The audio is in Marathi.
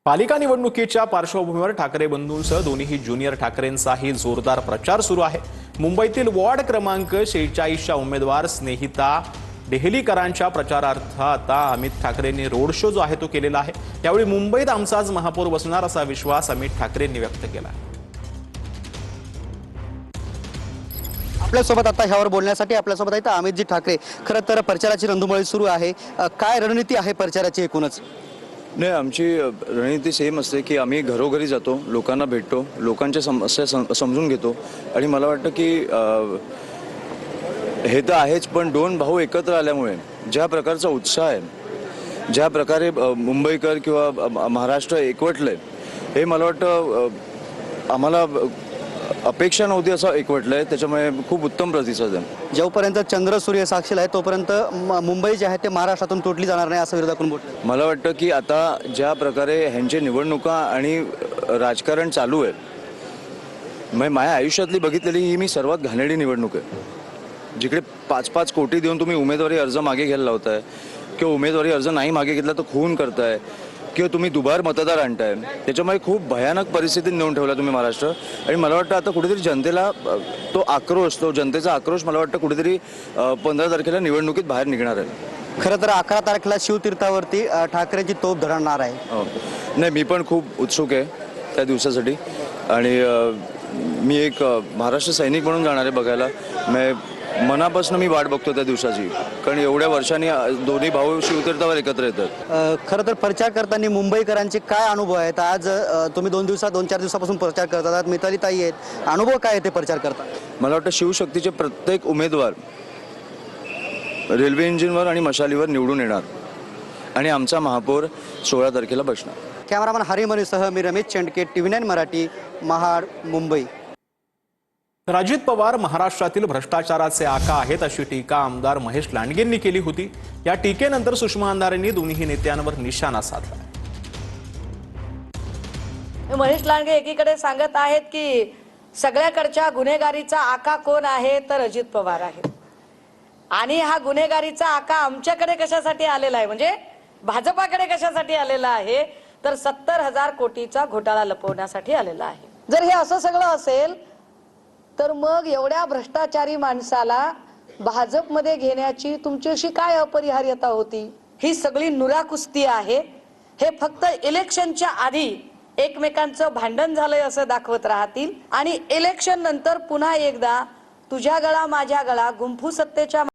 पालिका निवडणुकीच्या पार्श्वभूमीवर ठाकरे बंधूंसह दोन्ही ज्युनियर ठाकरेंचाही जोरदार प्रचार सुरू आहे। मुंबईतील वॉर्ड क्रमांक 46च्या उमेदवार स्नेहिता डेहलीकरांच्या प्रचारार्थ आता अमित ठाकरेंनी रोड शो जो आहे तो केलेला आहे। त्यावेळी मुंबईत आमचाच महापौर बसणार असा विश्वास अमित ठाकरेंनी व्यक्त केला। आपल्यासोबत आता ह्यावर बोलण्यासाठी आपल्यासोबत आहेत अमितजी ठाकरे। खरं तर प्रचाराची रंधुमाळी सुरू आहे, काय रणनीती आहे प्रचाराची एकूणच? नाही, आमची रणनीती सेम असते की आम्ही घरोघरी जातो, लोकांना भेटतो, लोकांच्या समस्या समजून घेतो आणि मला वाटतं की हे तर आहेच, पण दोन भाऊ एकत्र आल्यामुळे ज्या प्रकारचा उत्साह आहे, ज्या प्रकारे मुंबईकर किंवा महाराष्ट्र एकवटलंय, हे मला वाटतं आम्हाला अपेक्षा नव्हती असं एकवटलंय। त्याच्यामुळे खूप उत्तम प्रतिसाद आहे। जोपर्यंत चंद्र सूर्य साक्षीला आहे तोपर्यंत मुंबई जी आहे ते महाराष्ट्रातून तुटली जाणार नाही असं विरोधकांनी म्हटलं। मला वाटतं की आता ज्या प्रकारे ह्यांचे निवडणुका आणि राजकारण चालू आहे, माझ्या आयुष्यातली बघितलेली ही मी सर्वात घाणेरडी निवडणूक आहे, जिकडे 5-5 कोटी देऊन तुम्ही उमेदवारी अर्ज मागे घ्यायला लावताय किंवा उमेदवारी अर्ज नाही मागे घेतला तर खून करताय किंवा तुम्ही दुबार मतदार आणताय। त्याच्यामुळे खूप भयानक परिस्थितीत नेऊन ठेवला तुम्ही महाराष्ट्र। आणि मला वाटतं आता कुठेतरी जनतेला तो आक्रोश, तो जनतेचा आक्रोश मला वाटतं कुठेतरी 15 तारखेला निवडणुकीत बाहेर निघणार आहे। खरं तर 11 तारखेला शिवतीर्थावरती ठाकरेंची तोफ धडणार आहे। नाही, मी पण खूप उत्सुक आहे त्या दिवसासाठी आणि मी एक महाराष्ट्र सैनिक म्हणून जाणार आहे बघायला। मनापासून मी वाट बघतो त्या दिवसाची, कारण एवढ्या वर्षांनी दोन्ही भाऊ शिवतीर्थावर एकत्र येतात। खरं तर प्रचार करताना मुंबईकरांचे काय अनुभव आहेत? आज तुम्ही 2-4 दिवसापासून प्रचार करतात, मितालीताई आहेत, अनुभव काय आहे ते प्रचार करता? मला वाटतं शिवशक्तीचे प्रत्येक उमेदवार रेल्वे इंजिनवर आणि मशालीवर निवडून येणार आणि आमचा महापौर 16 तारखेला बसणार। कॅमेरामन हरिमनीसह मी रमेश चेंडके, TV9 मराठी, महाड, मुंबई। तर अजित पवार महाराष्ट्रातील भ्रष्टाचाराचे आका आहेत अशी टीका आमदार महेश लांडगेंनी केली होती। या टीकेनंतर सुषमा अंधारेंनी दोन्ही नेत्यांवर निशाणा साधला। महेश लांडगे एकीकडे सांगत आहेत की सगळ्याकडच्या गुन्हेगारीचा आका कोण आहे तर अजित पवार आहेत, आणि हा गुन्हेगारीचा आका आमच्याकडे कशासाठी आलेला आहे, म्हणजे भाजपाकडे कशासाठी आलेला आहे तर 70,000 कोटीचा घोटाळा लपवण्यासाठी आलेला आहे। जर हे असं सगळं असेल तर मग एवढ्या भ्रष्टाचारी माणसाला भाजपमध्ये घेण्याची तुमची अशी काय अपरिहार्यता होती? ही सगळी नुरा कुस्ती आहे। हे फक्त इलेक्शनच्या आधी एकमेकांचं भांडण झालंय असं दाखवत राहतील आणि इलेक्शन नंतर पुन्हा एकदा तुझ्या गळा माझ्या गळा गुंफू सत्तेच्या